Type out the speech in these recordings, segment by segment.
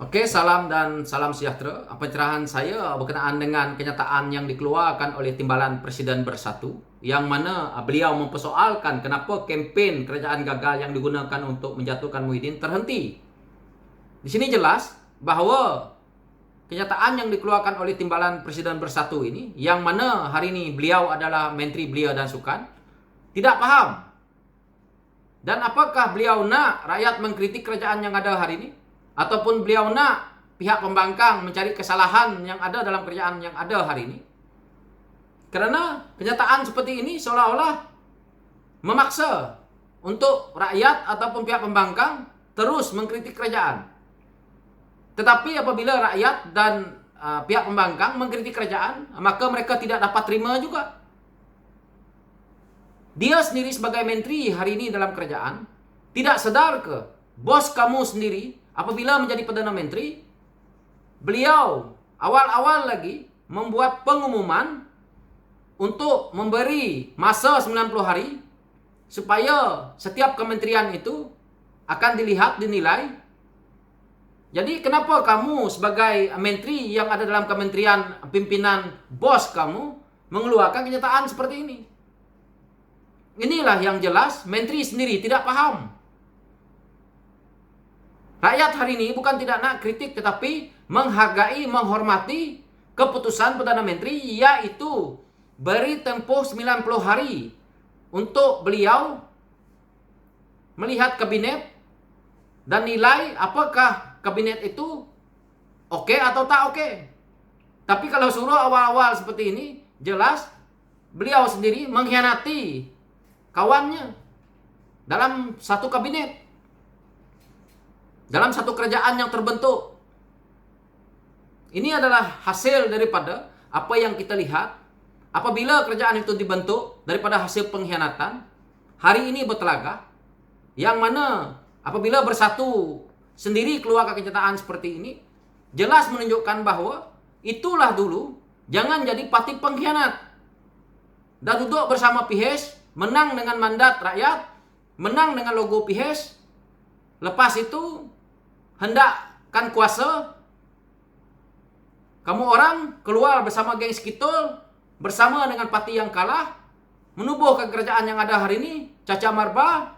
Oke, salam dan salam sejahtera. Pencerahan saya berkenaan dengan kenyataan yang dikeluarkan oleh Timbalan Presiden Bersatu, yang mana beliau mempersoalkan kenapa kempen kerajaan gagal yang digunakan untuk menjatuhkan Muhyiddin terhenti. Di sini jelas bahawa kenyataan yang dikeluarkan oleh Timbalan Presiden Bersatu ini, yang mana hari ini beliau adalah Menteri Belia dan Sukan, tidak paham. Dan apakah beliau nak rakyat mengkritik kerajaan yang ada hari ini? Ataupun beliau nak pihak pembangkang mencari kesalahan yang ada dalam kerajaan yang ada hari ini? Karena kenyataan seperti ini seolah-olah memaksa untuk rakyat ataupun pihak pembangkang terus mengkritik kerajaan. Tetapi apabila rakyat dan pihak pembangkang mengkritik kerajaan, maka mereka tidak dapat terima juga. Dia sendiri sebagai menteri hari ini dalam kerajaan, tidak sedar ke bos kamu sendiri apabila menjadi Perdana Menteri, beliau awal-awal lagi membuat pengumuman untuk memberi masa 90 hari supaya setiap kementerian itu akan dilihat, dinilai. Jadi kenapa kamu sebagai menteri yang ada dalam kementerian pimpinan bos kamu mengeluarkan kenyataan seperti ini? Inilah yang jelas menteri sendiri tidak paham. Rakyat hari ini bukan tidak nak kritik, tetapi menghargai, menghormati keputusan Perdana Menteri, yaitu beri tempoh 90 hari untuk beliau melihat kabinet dan nilai apakah kabinet itu oke atau tak oke. Tapi kalau suruh awal-awal seperti ini, jelas beliau sendiri mengkhianati kawannya dalam satu kabinet, dalam satu kerajaan yang terbentuk. Ini adalah hasil daripada apa yang kita lihat apabila kerajaan itu dibentuk daripada hasil pengkhianatan. Hari ini bertelagah, yang mana apabila Bersatu sendiri keluar ke kenyataan seperti ini, jelas menunjukkan bahawa itulah dulu jangan jadi parti pengkhianat. Dan duduk bersama PIHES, menang dengan mandat rakyat, menang dengan logo PIHES, lepas itu hendakkan kuasa, kamu orang keluar bersama geng Skitul, bersama dengan parti yang kalah, menubuhkan kerajaan yang ada hari ini, caca marba,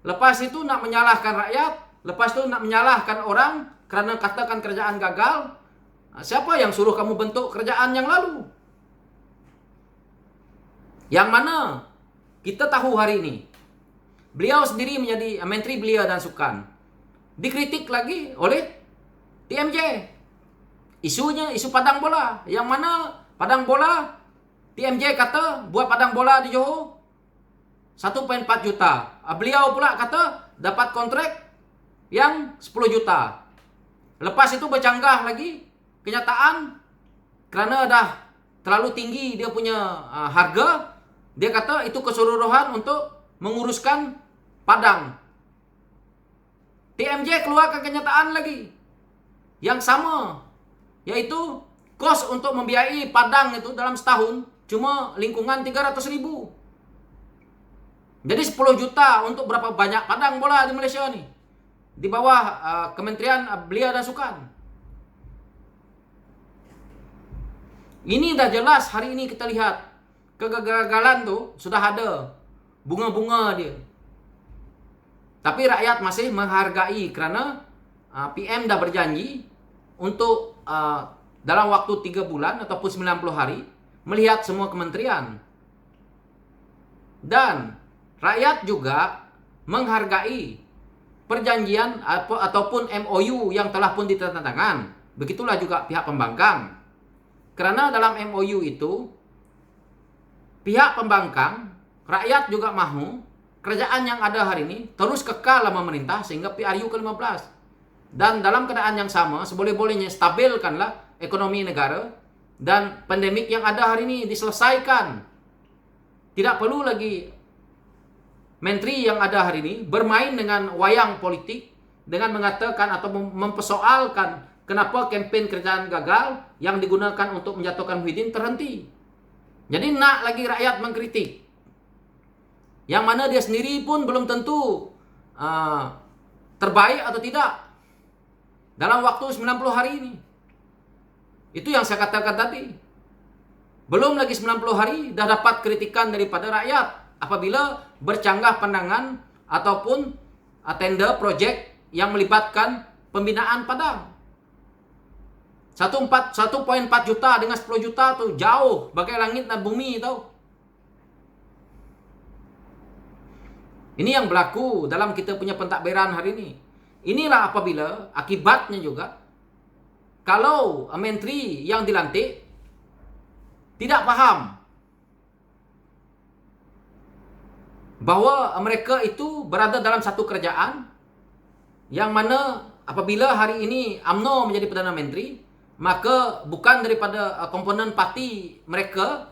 lepas itu nak menyalahkan rakyat, lepas itu nak menyalahkan orang kerana katakan kerajaan gagal. Siapa yang suruh kamu bentuk kerajaan yang lalu? Yang mana kita tahu hari ini, beliau sendiri menjadi Menteri Belia dan Sukan, dikritik lagi oleh TMJ. Isunya isu padang bola, yang mana padang bola TMJ kata buat padang bola di Johor 1,4 juta. Beliau pula kata dapat kontrak yang 10 juta. Lepas itu bercanggah lagi kenyataan kerana dah terlalu tinggi dia punya harga. Dia kata itu keseluruhan untuk menguruskan Padang. TMJ keluarkan kenyataan lagi yang sama, yaitu kos untuk membiayai Padang itu dalam setahun cuma lingkungan 300.000. Jadi 10 juta untuk berapa banyak padang bola di Malaysia ni, di bawah Kementerian Belia dan Sukan. Ini dah jelas hari ini kita lihat kegagalan tu sudah ada bunga-bunga dia. Tapi rakyat masih menghargai kerana PM dah berjanji untuk dalam waktu 3 bulan ataupun 90 hari melihat semua kementerian. Dan rakyat juga menghargai perjanjian ataupun MOU yang telah pun ditandatangan. Begitulah juga pihak pembangkang. Kerana dalam MOU itu pihak pembangkang, rakyat juga mahu kerajaan yang ada hari ini terus kekal memerintah sehingga PRU ke-15. Dan dalam keadaan yang sama, seboleh-bolehnya stabilkanlah ekonomi negara dan pandemik yang ada hari ini diselesaikan. Tidak perlu lagi menteri yang ada hari ini bermain dengan wayang politik dengan mengatakan atau mempersoalkan kenapa kempen kerajaan gagal yang digunakan untuk menjatuhkan Muhyiddin terhenti. Jadi nak lagi rakyat mengkritik, yang mana dia sendiri pun belum tentu terbaik atau tidak. dalam waktu 90 hari ini. Itu yang saya katakan tadi. Belum lagi 90 hari dah dapat kritikan daripada rakyat apabila bercanggah pandangan ataupun tender project yang melibatkan pembinaan padang. 1,4 juta dengan 10 juta tuh jauh bagai langit dan bumi tahu. Ini yang berlaku dalam kita punya pentadbiran hari ini. Inilah apabila akibatnya juga kalau menteri yang dilantik tidak paham bahwa mereka itu berada dalam satu kerajaan yang mana apabila hari ini UMNO menjadi Perdana Menteri, maka bukan daripada komponen parti mereka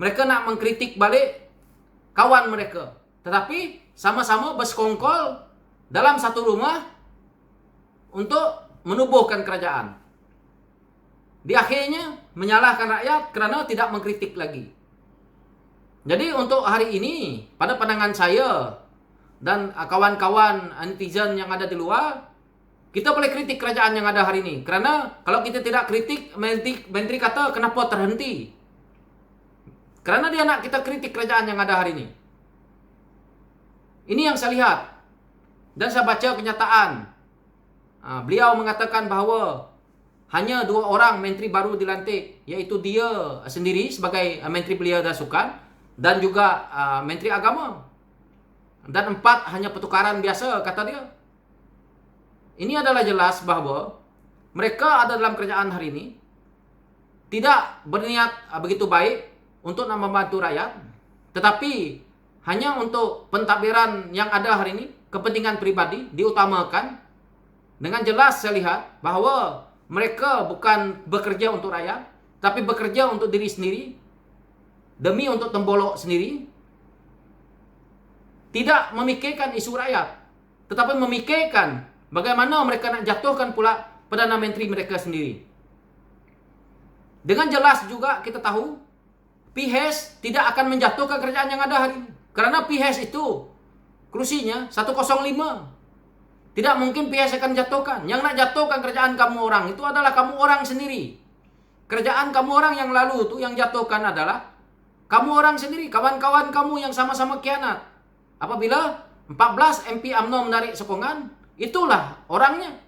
nak mengkritik balik kawan mereka, tetapi sama-sama bersekongkol dalam satu rumah untuk menubuhkan kerajaan. Di akhirnya menyalahkan rakyat kerana tidak mengkritik lagi. Jadi untuk hari ini, pada pandangan saya dan kawan-kawan netizen yang ada di luar, kita boleh kritik kerajaan yang ada hari ini. Kerana kalau kita tidak kritik, menteri kata kenapa terhenti. Kerana dia nak kita kritik kerajaan yang ada hari ini. Ini yang saya lihat. Dan saya baca kenyataan. Beliau mengatakan bahawa hanya 2 orang menteri baru dilantik, iaitu dia sendiri sebagai Menteri Belia dan Sukan dan juga Menteri Agama. Dan 4 hanya pertukaran biasa, kata dia. Ini adalah jelas bahawa mereka ada dalam kerajaan hari ini tidak berniat begitu baik untuk nak membantu rakyat, tetapi hanya untuk pentadbiran yang ada hari ini, kepentingan pribadi diutamakan. Dengan jelas saya lihat bahawa mereka bukan bekerja untuk rakyat, tapi bekerja untuk diri sendiri, demi untuk tembolok sendiri. Tidak memikirkan isu rakyat, tetapi memikirkan bagaimana mereka nak jatuhkan pula Perdana Menteri mereka sendiri. Dengan jelas juga kita tahu, PHS tidak akan menjatuhkan kerajaan yang ada hari ini. Kerana PHS itu kursinya 105. Tidak mungkin PHS akan jatuhkan. Yang nak jatuhkan kerajaan kamu orang itu adalah kamu orang sendiri. Kerajaan kamu orang yang lalu itu yang jatuhkan adalah kamu orang sendiri, kawan-kawan kamu yang sama-sama khianat. Apabila 14 MP UMNO menarik sokongan, itulah orangnya.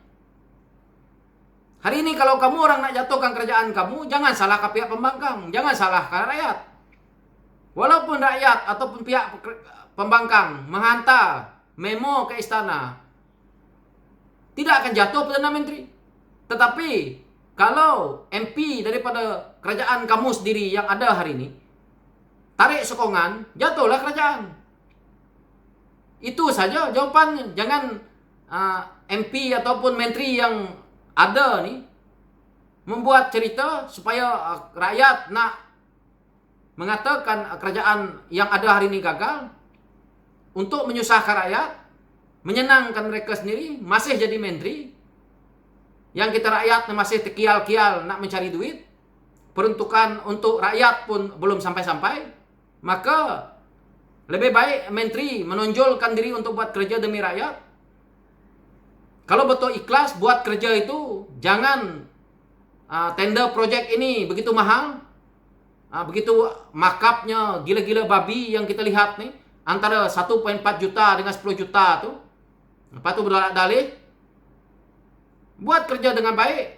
Hari ini kalau kamu orang nak jatuhkan kerajaan kamu, jangan salahkan pihak pembangkang, jangan salahkan rakyat. Walaupun rakyat ataupun pihak pembangkang menghantar memo ke istana, tidak akan jatuh Perdana Menteri. Tetapi kalau MP daripada kerajaan kamu sendiri yang ada hari ini tarik sokongan, jatuhlah kerajaan. Itu saja jawapannya. Jangan MP ataupun menteri yang ada ni membuat cerita supaya rakyat nak mengatakan kerajaan yang ada hari ini gagal untuk menyusahkan rakyat, menyenangkan mereka sendiri, masih jadi menteri. Yang kita rakyat masih terkial-kial nak mencari duit, peruntukan untuk rakyat pun belum sampai-sampai. Maka lebih baik menteri menonjolkan diri untuk buat kerja demi rakyat. Kalau betul ikhlas buat kerja itu, jangan tender project ini begitu mahal, begitu markupnya gila-gila babi yang kita lihat nih, antara 1,4 juta dengan 10 juta tuh. Lepas tu berdalih, buat kerja dengan baik,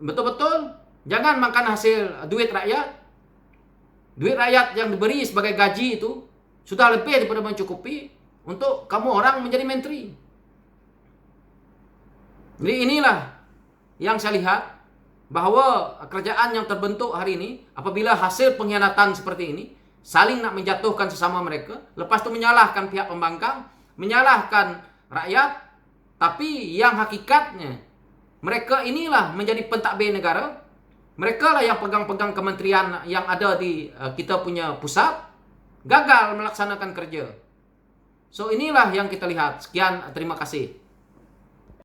betul-betul. Jangan makan hasil duit rakyat. Duit rakyat yang diberi sebagai gaji itu sudah lebih daripada mencukupi untuk kamu orang menjadi menteri. Jadi inilah yang saya lihat, bahawa kerajaan yang terbentuk hari ini, apabila hasil pengkhianatan seperti ini, saling nak menjatuhkan sesama mereka, lepas tu menyalahkan pihak pembangkang, menyalahkan rakyat, tapi yang hakikatnya mereka inilah menjadi pentadbir negara. Mereka lah yang pegang-pegang kementerian yang ada di kita punya pusat, gagal melaksanakan kerja. So inilah yang kita lihat. Sekian, terima kasih.